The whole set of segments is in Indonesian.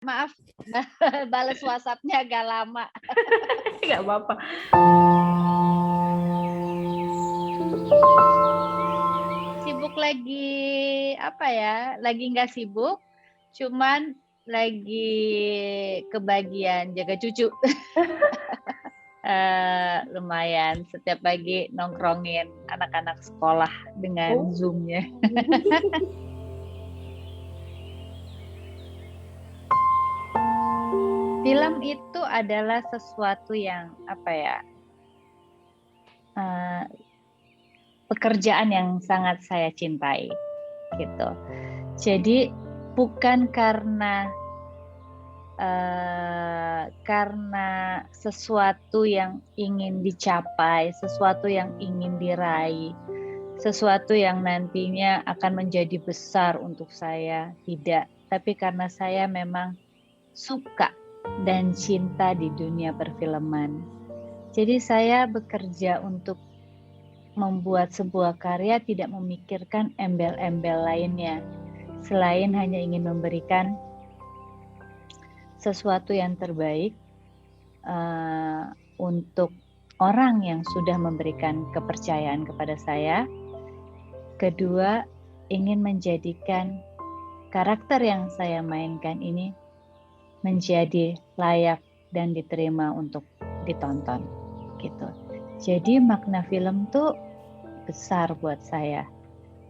Maaf, balas WhatsApp-nya agak lama. Nggak apa-apa. Sibuk lagi apa ya? Lagi nggak sibuk, cuman lagi kebagian jaga cucu. Lumayan setiap pagi nongkrongin anak-anak sekolah dengan Zoom-nya. Film itu adalah sesuatu yang apa ya? Pekerjaan yang sangat saya cintai, gitu. Jadi bukan karena sesuatu yang ingin dicapai, sesuatu yang ingin diraih, sesuatu yang nantinya akan menjadi besar untuk saya, tidak. Tapi karena saya memang suka dan cinta di dunia perfilman. Jadi saya bekerja untuk membuat sebuah karya tidak memikirkan embel-embel lainnya, selain hanya ingin memberikan sesuatu yang terbaik untuk orang yang sudah memberikan kepercayaan kepada saya. Kedua, ingin menjadikan karakter yang saya mainkan ini menjadi layak dan diterima untuk ditonton, gitu. Jadi makna film tuh besar buat saya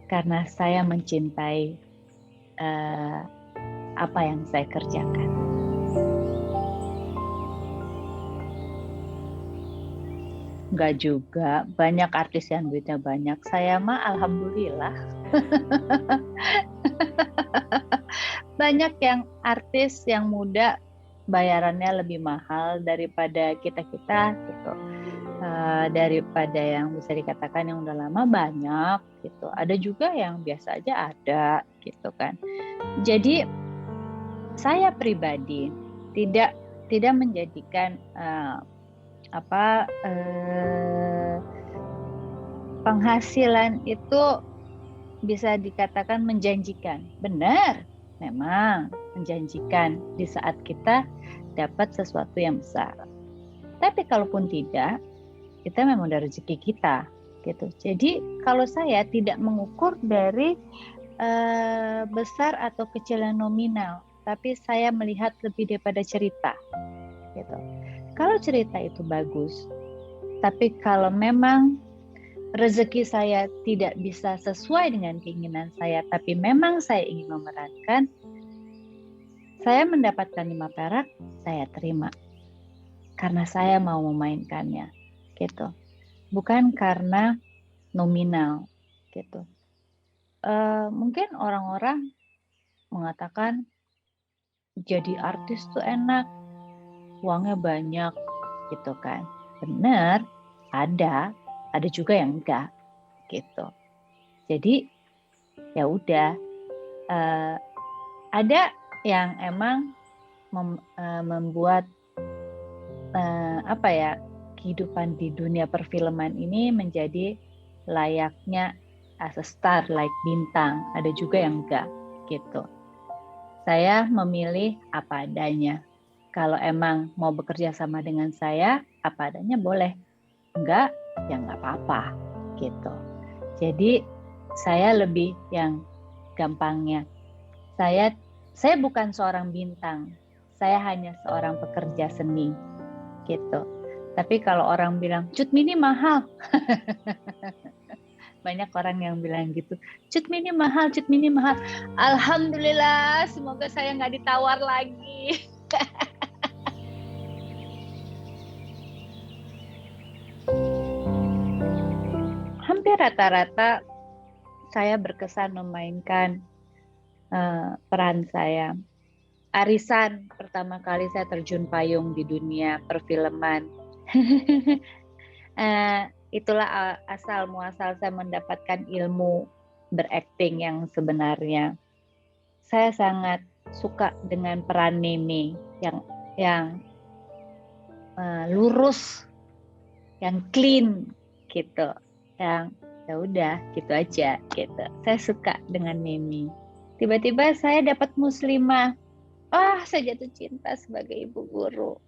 karena saya mencintai apa yang saya kerjakan. Enggak juga, banyak artis yang duitnya banyak. Saya mah alhamdulillah. Banyak yang artis yang muda bayarannya lebih mahal daripada kita-kita gitu. Daripada yang bisa dikatakan yang udah lama banyak gitu. Ada juga yang biasa aja ada gitu kan. Jadi saya pribadi tidak menjadikan penghasilan itu bisa dikatakan menjanjikan. Benar, memang menjanjikan di saat kita dapat sesuatu yang besar. Tapi kalaupun tidak, kita memang dari rezeki kita, gitu. Jadi kalau saya tidak mengukur dari besar atau kecilnya nominal, tapi saya melihat lebih daripada cerita, gitu. Kalau cerita itu bagus, tapi kalau memang rezeki saya tidak bisa sesuai dengan keinginan saya, tapi memang saya ingin memerankan, saya mendapatkan 5 perak, saya terima. Karena saya mau memainkannya, gitu. Bukan karena nominal, gitu. Mungkin orang-orang mengatakan jadi artis tuh enak, uangnya banyak, gitu kan. Benar, ada juga yang enggak, gitu. Jadi ya udah, ada yang emang membuat kehidupan di dunia perfilman ini menjadi layaknya as a star, like bintang. Ada juga yang enggak, gitu. Saya memilih apa adanya. Kalau emang mau bekerja sama dengan saya, apa adanya boleh. Enggak, ya enggak apa-apa, gitu. Jadi saya lebih yang gampangnya. Saya bukan seorang bintang. Saya hanya seorang pekerja seni, gitu. Tapi kalau orang bilang, Cut Mini mahal. Banyak orang yang bilang gitu, Cut Mini mahal. Alhamdulillah, semoga saya nggak ditawar lagi. Hampir rata-rata saya berkesan memainkan peran saya. Arisan, pertama kali saya terjun payung di dunia perfilman. Itulah asal muasal saya mendapatkan ilmu berakting yang sebenarnya. Saya sangat suka dengan peran Mimi yang lurus, yang clean gitu, yang ya udah gitu aja gitu. Saya suka dengan Mimi. Tiba-tiba saya dapat Muslimah. saya jatuh cinta sebagai ibu guru.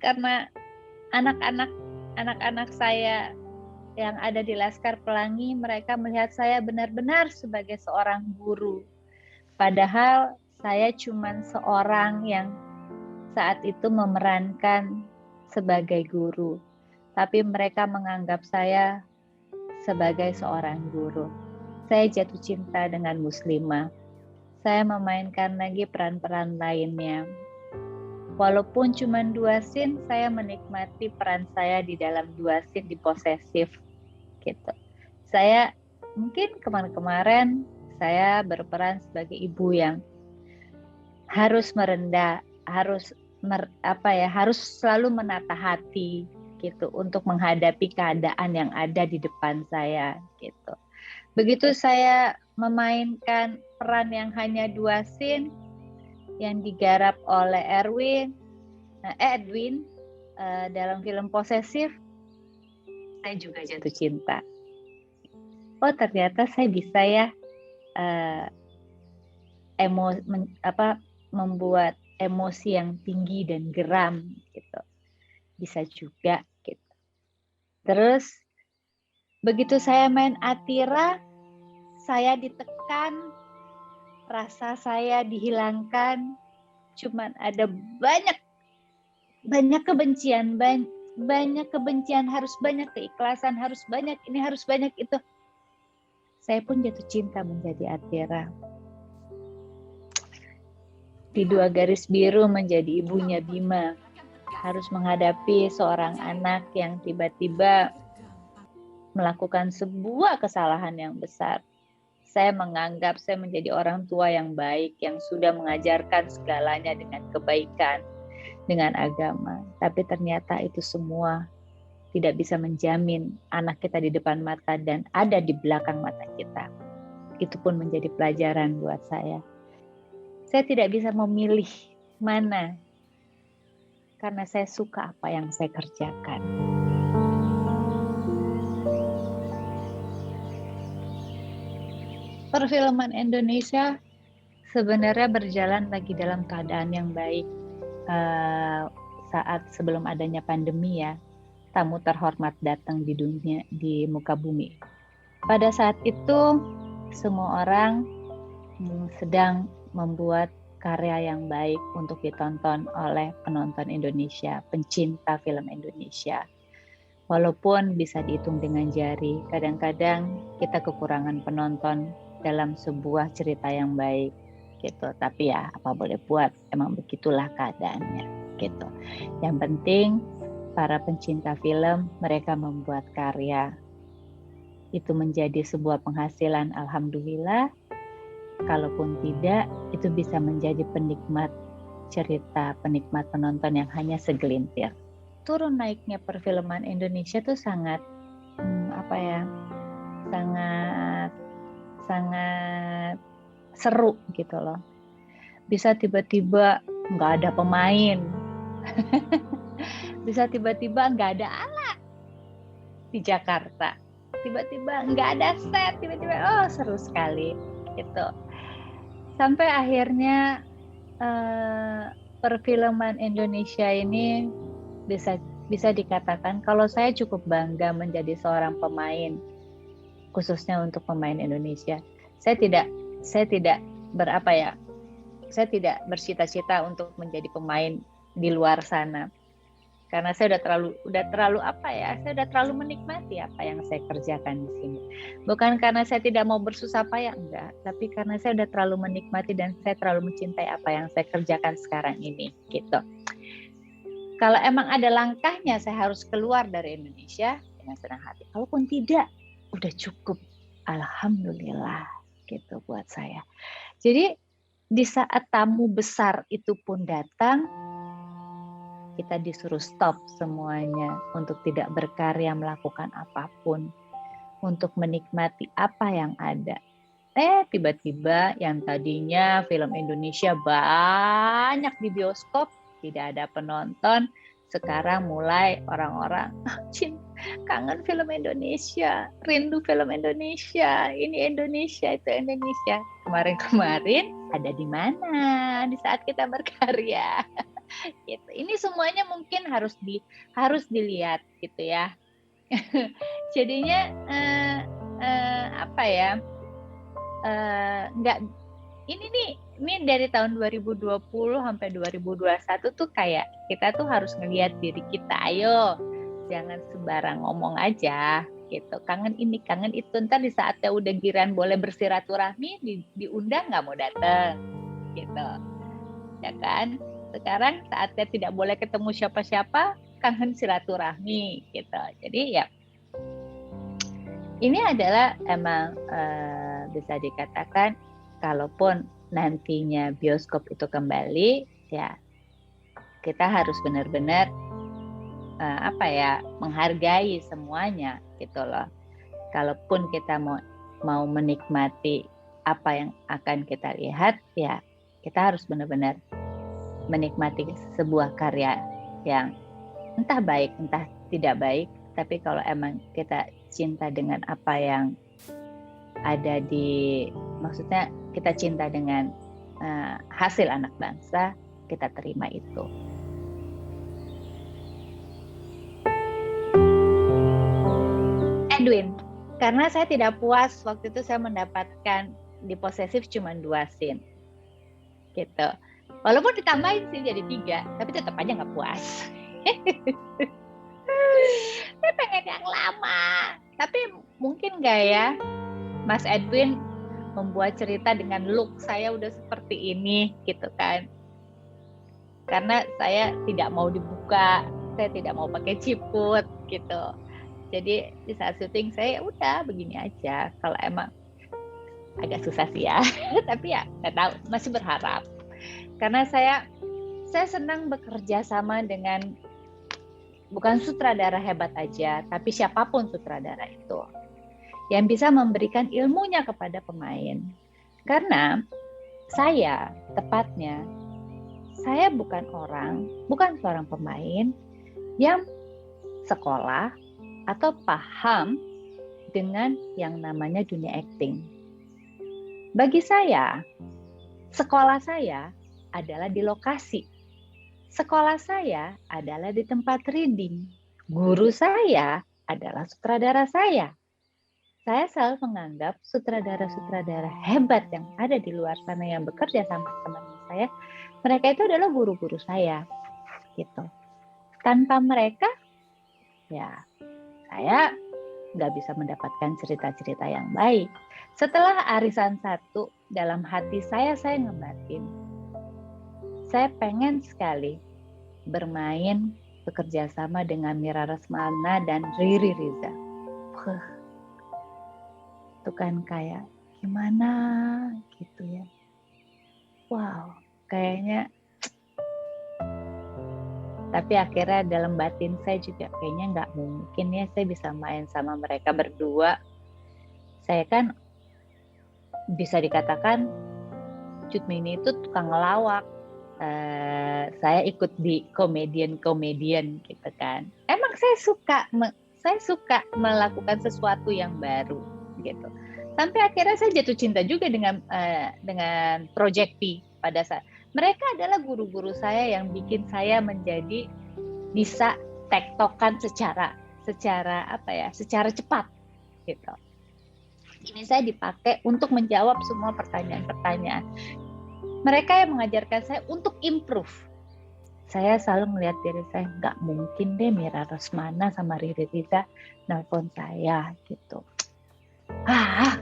Karena anak-anak saya yang ada di Laskar Pelangi, mereka melihat saya benar-benar sebagai seorang guru. Padahal saya cuma seorang yang saat itu memerankan sebagai guru. Tapi mereka menganggap saya sebagai seorang guru. Saya jatuh cinta dengan Muslimah. Saya memainkan lagi peran-peran lainnya. Walaupun cuma 2 scene, saya menikmati peran saya di dalam 2 scene di Posesif. Gitu. Saya mungkin kemarin saya berperan sebagai ibu yang harus merendah, harus selalu menata hati gitu untuk menghadapi keadaan yang ada di depan saya gitu. Begitu saya memainkan peran yang hanya 2 scene yang digarap oleh Edwin dalam film Posesif, saya juga jatuh cinta. Ternyata saya bisa ya membuat emosi yang tinggi dan geram gitu. Bisa juga gitu. Terus begitu saya main Atira, saya ditekan, rasa saya dihilangkan, cuman ada banyak kebencian, banyak kebencian, harus banyak keikhlasan, harus banyak ini, harus banyak itu. Saya pun jatuh cinta menjadi Atira. Di 2 Garis Biru menjadi ibunya Bima. Harus menghadapi seorang anak yang tiba-tiba melakukan sebuah kesalahan yang besar. Saya menganggap saya menjadi orang tua yang baik, yang sudah mengajarkan segalanya dengan kebaikan, dengan agama. Tapi ternyata itu semua tidak bisa menjamin anak kita di depan mata dan ada di belakang mata kita. Itu pun menjadi pelajaran buat saya. Saya tidak bisa memilih mana, karena saya suka apa yang saya kerjakan. Perfilman Indonesia sebenarnya berjalan lagi dalam keadaan yang baik. Saat sebelum adanya pandemi ya, tamu terhormat datang di dunia, di muka bumi. Pada saat itu semua orang sedang membuat karya yang baik untuk ditonton oleh penonton Indonesia, pencinta film Indonesia. Walaupun bisa dihitung dengan jari, kadang-kadang kita kekurangan penonton dalam sebuah cerita yang baik gitu. Tapi ya apa boleh buat, emang begitulah keadaannya gitu. Yang penting para pencinta film, mereka membuat karya. Itu menjadi sebuah penghasilan, alhamdulillah. Kalaupun tidak, itu bisa menjadi penikmat cerita, penikmat penonton yang hanya segelintir. Turun naiknya perfilman Indonesia tuh sangat sangat seru gitu loh. Bisa tiba-tiba nggak ada pemain, bisa tiba-tiba nggak ada alat di Jakarta, tiba-tiba nggak ada set, tiba-tiba seru sekali gitu. Sampai akhirnya perfilman Indonesia ini bisa dikatakan kalau saya cukup bangga menjadi seorang pemain, khususnya untuk pemain Indonesia. Saya tidak bercita-cita untuk menjadi pemain di luar sana, karena saya udah terlalu menikmati apa yang saya kerjakan di sini. Bukan karena saya tidak mau bersusah payah, enggak, tapi karena saya udah terlalu menikmati dan saya terlalu mencintai apa yang saya kerjakan sekarang ini gitu. Kalau emang ada langkahnya saya harus keluar dari Indonesia, dengan senang hati. Kalaupun tidak, udah cukup, alhamdulillah gitu buat saya. Jadi di saat tamu besar itu pun datang, kita disuruh stop semuanya untuk tidak berkarya, melakukan apapun, untuk menikmati apa yang ada. Tiba-tiba yang tadinya film Indonesia banyak di bioskop, tidak ada penonton, sekarang mulai orang-orang kangen film Indonesia, rindu film Indonesia, ini Indonesia, itu Indonesia. Kemarin-kemarin ada di mana di saat kita berkarya? Gitu. Ini semuanya mungkin harus dilihat gitu ya. Jadinya apa ya? Nggak ini dari tahun 2020 sampai 2021 tuh kayak kita tuh harus ngelihat diri kita. Ayo, jangan sembarang ngomong aja gitu. Kangen ini, kangen itu. Ntar di saatnya udah giran boleh bersiraturahmi, diundang nggak mau datang gitu. Ya kan? Sekarang saatnya tidak boleh ketemu siapa-siapa, kangen silaturahmi gitu. Jadi ya ini adalah emang bisa dikatakan kalaupun nantinya bioskop itu kembali, ya kita harus benar-benar menghargai semuanya gitu loh. Kalaupun kita mau menikmati apa yang akan kita lihat, ya kita harus benar-benar menikmati sebuah karya yang entah baik entah tidak baik, tapi kalau emang kita cinta dengan apa yang ada maksudnya kita cinta dengan hasil anak bangsa, kita terima itu. Edwin, karena saya tidak puas waktu itu saya mendapatkan di Posesif cuma 2 scene gitu. Walaupun ditambahin sih jadi 3, tapi tetap aja nggak puas. Saya pengen yang lama, tapi mungkin nggak ya Mas Edwin membuat cerita dengan look saya udah seperti ini gitu kan. Karena saya tidak mau dibuka, saya tidak mau pakai ciput gitu. Jadi di saat syuting saya udah begini aja. Kalau emang agak susah sih ya, tapi ya nggak tahu, masih berharap. Karena saya senang bekerja sama dengan bukan sutradara hebat aja, tapi siapapun sutradara itu yang bisa memberikan ilmunya kepada pemain. Karena saya bukan seorang pemain yang sekolah atau paham dengan yang namanya dunia acting. Bagi saya, sekolah saya adalah di lokasi. Sekolah saya adalah di tempat reading. Guru saya adalah sutradara saya. Saya selalu menganggap sutradara-sutradara hebat yang ada di luar sana yang bekerja sama teman-teman saya, mereka itu adalah guru-guru saya. Gitu. Tanpa mereka, ya saya nggak bisa mendapatkan cerita-cerita yang baik. Setelah Arisan 1, dalam hati saya ngebatin, saya pengen sekali bermain bekerja sama dengan Mira Lesmana dan Riri Riza. Itu kan kayak gimana gitu ya. Wow, kayaknya. Tapi akhirnya dalam batin saya juga kayaknya nggak mungkin ya saya bisa main sama mereka berdua. Saya kan bisa dikatakan Cut Mini itu tukang ngelawak. Saya ikut di komedian gitu kan. Emang saya suka melakukan sesuatu yang baru gitu. Sampai akhirnya saya jatuh cinta juga dengan Project P pada saat mereka adalah guru-guru saya yang bikin saya menjadi bisa tektokan secara cepat gitu. Ini saya dipakai untuk menjawab semua pertanyaan-pertanyaan. Mereka yang mengajarkan saya untuk improve. Saya selalu melihat diri saya, nggak mungkin deh Mira Lesmana sama Riri Riza nelpon saya gitu.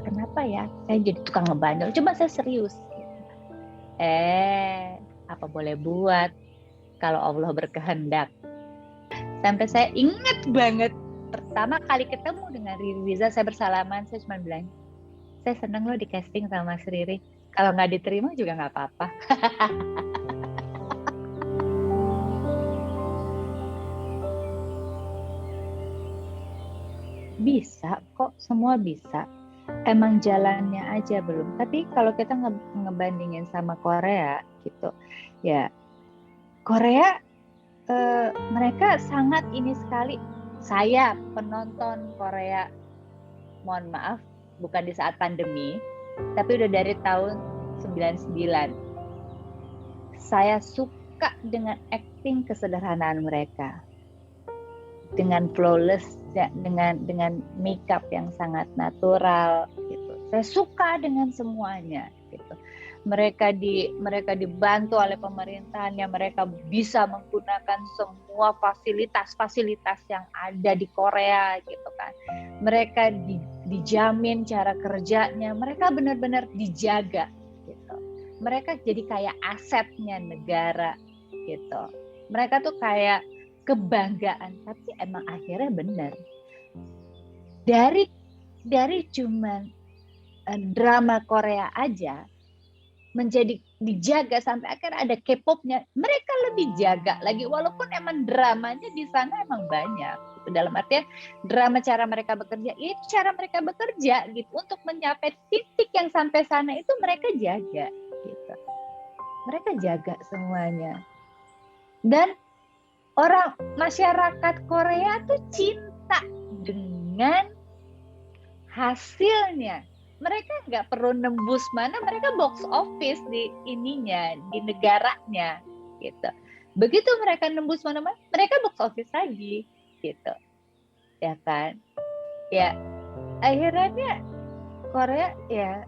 Kenapa ya? Saya jadi tukang ngebandel. Coba saya serius. Apa boleh buat kalau Allah berkehendak. Sampai saya ingat banget pertama kali ketemu dengan Riri Riza, saya bersalaman, saya cuma bilang, saya senang loh di casting sama Mas Riri. Kalau nggak diterima juga nggak apa-apa. Bisa kok, semua bisa. Emang jalannya aja belum. Tapi kalau kita ngebandingin sama Korea gitu, ya Korea mereka sangat ini sekali, saya penonton Korea, mohon maaf, bukan di saat pandemi, tapi udah dari tahun 99. Saya suka dengan acting kesederhanaan mereka, dengan flawless, dengan makeup yang sangat natural gitu. Saya suka dengan semuanya gitu. Mereka dibantu oleh pemerintahannya, mereka bisa menggunakan semua fasilitas yang ada di Korea gitu kan. Mereka dijamin cara kerjanya, mereka benar-benar dijaga gitu. Mereka jadi kayak asetnya negara gitu. Mereka tuh kayak kebanggaan, tapi emang akhirnya benar. Dari cuman drama Korea aja menjadi dijaga sampai akhirnya ada K-popnya, mereka lebih jaga lagi, walaupun emang dramanya di sana emang banyak. Dalam artian drama cara mereka bekerja, itu cara mereka bekerja gitu untuk mencapai titik yang sampai sana itu mereka jaga gitu. Mereka jaga semuanya. Dan orang masyarakat Korea tuh cinta dengan hasilnya. Mereka nggak perlu nembus mana, mereka box office di ininya, di negaranya gitu. Begitu mereka nembus mana-mana, mereka box office lagi gitu. Ya kan? Ya, akhirnya Korea ya,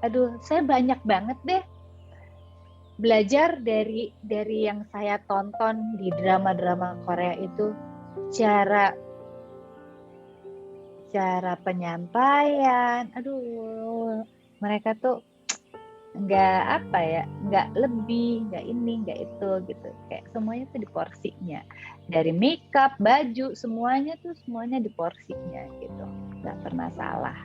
aduh, saya banyak banget deh belajar dari yang saya tonton di drama-drama Korea itu, cara penyampaian, aduh, mereka tuh nggak lebih, nggak ini, nggak itu gitu, kayak semuanya tuh di porsinya, dari makeup, baju, semuanya di porsinya gitu, nggak pernah salah.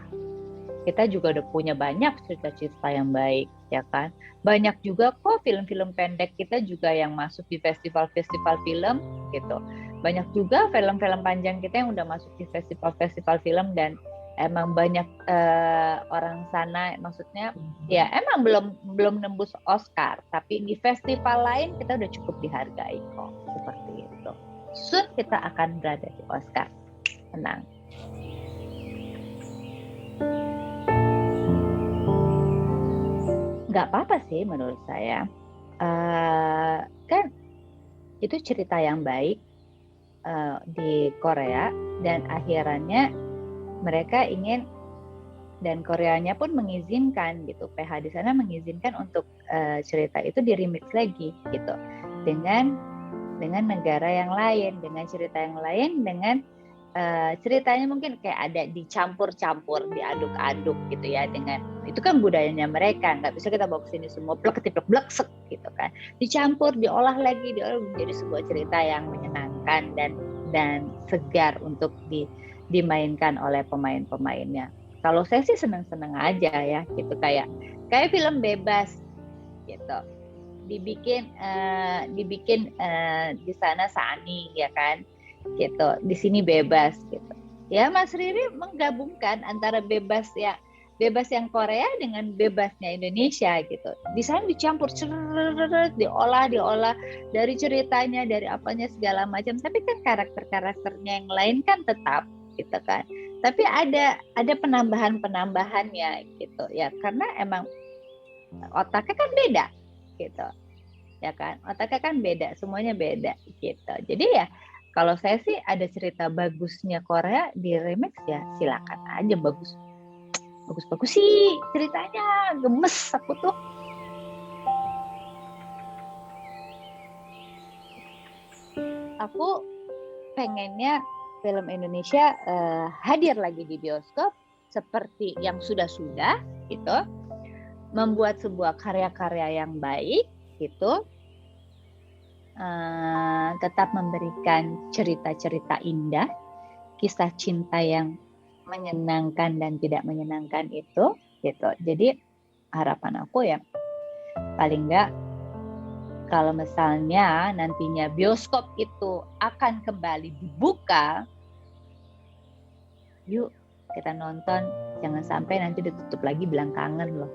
Kita juga udah punya banyak cerita-cerita yang baik, ya kan? Banyak juga kok film-film pendek kita juga yang masuk di festival-festival film gitu. Banyak juga film-film panjang kita yang udah masuk di festival-festival film, dan emang banyak orang sana, maksudnya ya emang belum nembus Oscar, tapi di festival lain kita udah cukup dihargai kok, seperti itu. Soon kita akan berada di Oscar. Tenang. Nggak apa-apa sih menurut saya. Kan itu cerita yang baik di Korea, dan akhirannya mereka ingin, dan Koreanya pun mengizinkan gitu, PH di sana mengizinkan untuk cerita itu di remix lagi gitu, dengan negara yang lain, dengan cerita yang lain, dengan ceritanya mungkin kayak ada dicampur-campur, diaduk-aduk gitu ya, dengan itu kan budayanya mereka, nggak bisa kita bawa ke sini semua plek-plek gitu kan, dicampur, diolah menjadi sebuah cerita yang menyenangkan dan segar untuk dimainkan oleh pemain-pemainnya. Kalau saya sih seneng-seneng aja ya gitu, kayak film bebas gitu, dibikin di sana Sani ya kan gitu, di sini bebas gitu ya. Mas Riri menggabungkan antara bebas yang Korea dengan bebasnya Indonesia gitu. Di sana dicampur, diolah dari ceritanya, dari apanya segala macam, tapi kan karakternya yang lain kan tetap gitu kan, tapi ada penambahannya gitu ya, karena emang otaknya kan beda gitu ya kan, otaknya kan beda, semuanya beda gitu. Jadi ya kalau saya sih ada cerita bagusnya Korea di remix ya silakan aja, bagus sih ceritanya, gemes aku tuh. Aku pengennya film Indonesia hadir lagi di bioskop seperti yang sudah gitu, membuat sebuah karya-karya yang baik gitu, tetap memberikan cerita-cerita indah, kisah cinta yang menyenangkan dan tidak menyenangkan itu gitu. Jadi harapan aku ya paling enggak kalau misalnya nantinya bioskop itu akan kembali dibuka, yuk kita nonton, jangan sampai nanti ditutup lagi bilang kangen loh.